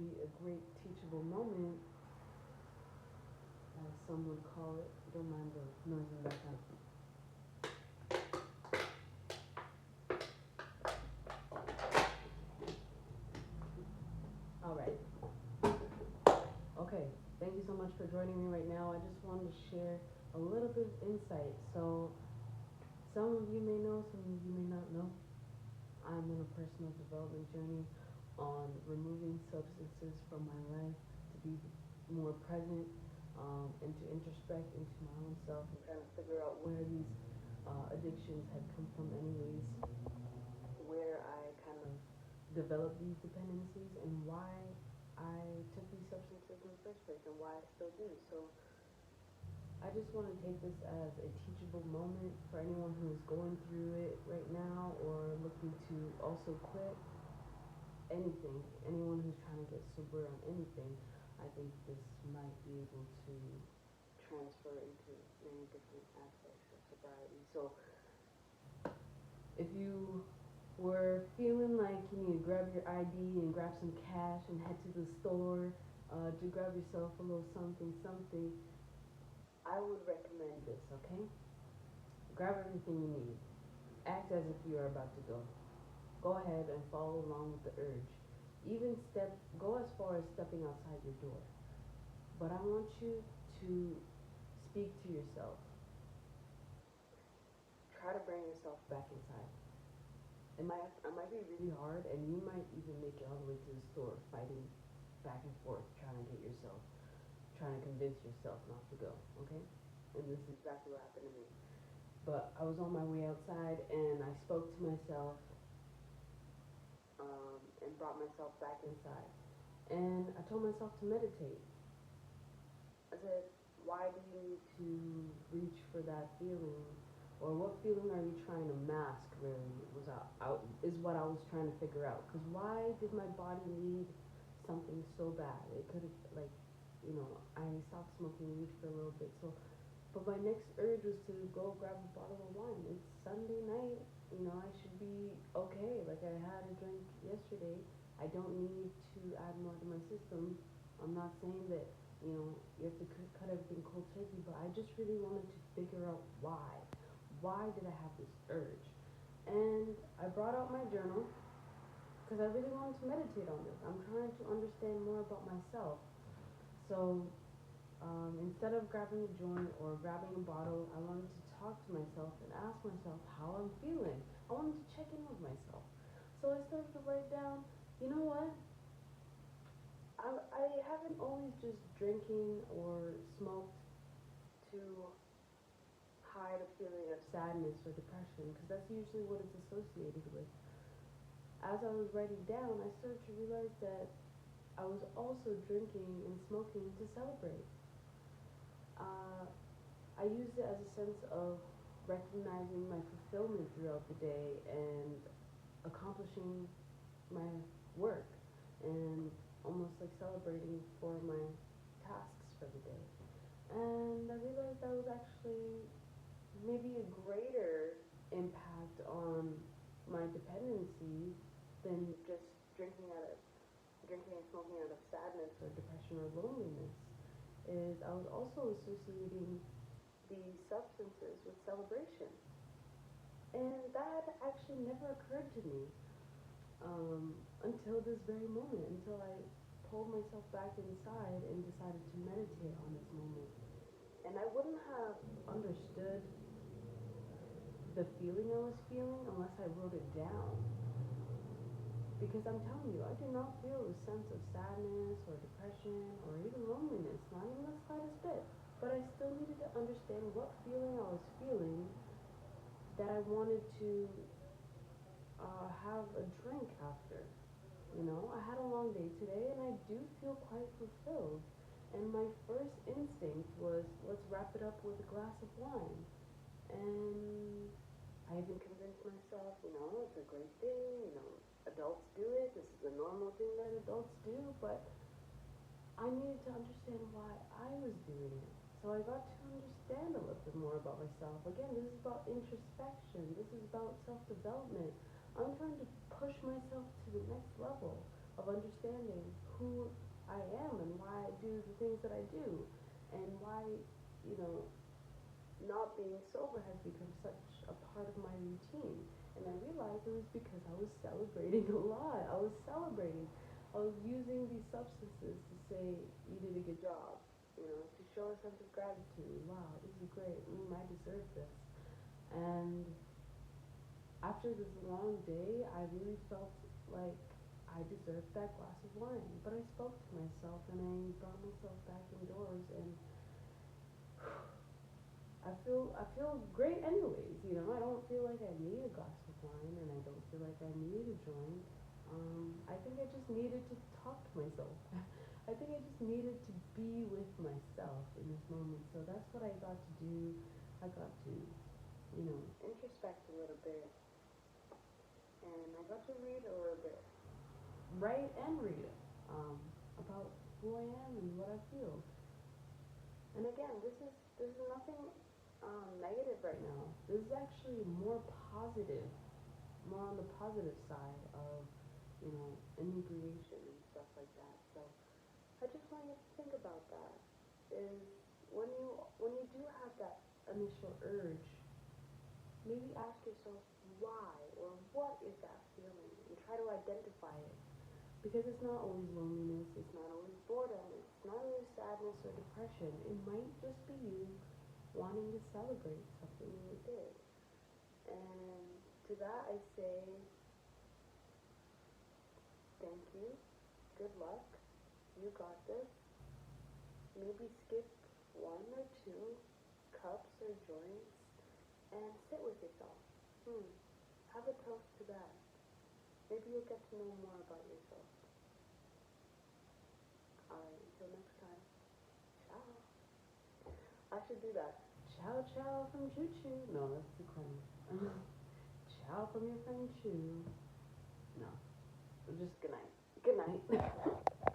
be a great teachable moment, as some would call it. Don't mind the noise in the background. All right. Okay. Thank you so much for joining me right now. I just wanted to share a little bit of insight. So, some of you may know, some of you may not know. I'm on a personal development journey on removing substances from my life to be more present, and to introspect into my own self and trying to figure out where these addictions had come from, anyways, where I kind of developed these dependencies and why I took these substances in the first place and why I still do. So I just want to take this as a teachable moment for anyone who is going through it right now or looking to also quit anything. Anyone who's trying to get sober on anything, I think this might be able to transfer into many different aspects of sobriety. So if you were feeling like you need to grab your ID and grab some cash and head to the store to grab yourself a little something, something, I would recommend this, okay? Grab everything you need. Act as if you are about to go. Go ahead and follow along with the urge. Even go as far as stepping outside your door. But I want you to speak to yourself. Try to bring yourself back inside. It might be really hard, and you might even make it all the way to the store, fighting back and forth, trying to convince yourself not to go, okay? And this is exactly what happened to me. But I was on my way outside, and I spoke to myself, and brought myself back inside. And I told myself to meditate. I said, why do you need to reach for that feeling? Or what feeling are you trying to mask, really, is what I was trying to figure out. Because why did my body need something so bad? It could have, like, I stopped smoking weed for a little bit. So, but my next urge was to go grab a bottle of wine. It's Sunday night. I should be okay. Like, I had a drink yesterday. I don't need to add more to my system. I'm not saying that you have to cut everything cold turkey, but I just really wanted to figure out why. Why did I have this urge? And I brought out my journal because I really wanted to meditate on this. I'm trying to understand more about myself. So instead of grabbing a joint or grabbing a bottle, I wanted to talk to myself and ask myself how I'm feeling. I wanted to check in with myself. So I started to write down, you know what? I haven't always just drinking or smoked to hide a feeling of sadness or depression, because that's usually what it's associated with. As I was writing down, I started to realize that I was also drinking and smoking to celebrate. Uh, I used it as a sense of recognizing my fulfillment throughout the day and accomplishing my work and almost like celebrating for my tasks for the day. And I realized that was actually maybe a greater impact on my dependency than just drinking and smoking out of sadness or depression or loneliness. Is I was also associating these substances with celebration, and that actually never occurred to me until this very moment, until I pulled myself back inside and decided to meditate on this moment. And I wouldn't have understood the feeling I was feeling unless I wrote it down. Because I'm telling you, I did not feel a sense of sadness or depression or even loneliness, not even the slightest bit. But I still needed to understand what feeling I was feeling, that I wanted to have a drink after. I had a long day today and I do feel quite fulfilled. And my first instinct was, let's wrap it up with a glass of wine. And I even convinced myself, it's a great thing, adults do it, this is a normal thing that adults do, but I needed to understand why I was doing it. So I got to understand a little bit more about myself. Again, this is about introspection, this is about self-development. I'm trying to push myself to the next level of understanding who I am and why I do the things that I do, and why, you know, not being sober has become such a part of my routine. And I realized it was because I was celebrating a lot. I was celebrating. I was using these substances to say, you did a good job, you know, to show a sense of gratitude. Wow, this is great. I deserve this. And after this long day, I really felt like I deserved that glass of wine. But I spoke to myself and I brought myself back indoors, and I feel great anyways, you know. I don't feel like I need a glass of wine, and I don't feel like I need a joint. I think I just needed to talk to myself. I think I just needed to be with myself in this moment. So that's what I got to do. I got to, you know, introspect a little bit, and I got to read a little bit, write and read about who I am and what I feel. And again, this is nothing negative right now. This is actually more positive, more on the positive side of, you know, inebriation and stuff like that. So I just want you to think about that. Is when you do have that initial urge, maybe ask yourself why or what is that feeling, and try to identify it. Because it's not always loneliness, it's not always boredom, it's not always sadness or depression. It might just be you wanting to celebrate something you did. And to that I say thank you, good luck, you got this. Maybe skip one or two cups or joints and sit with yourself. Have a toast to that. Maybe you'll get to know more about yourself. Alright, until next time. Ciao. I should do that. Ciao, ciao from Choo Choo. No, that's too corny. Ciao from your friend Choo. No, just good night. Good night.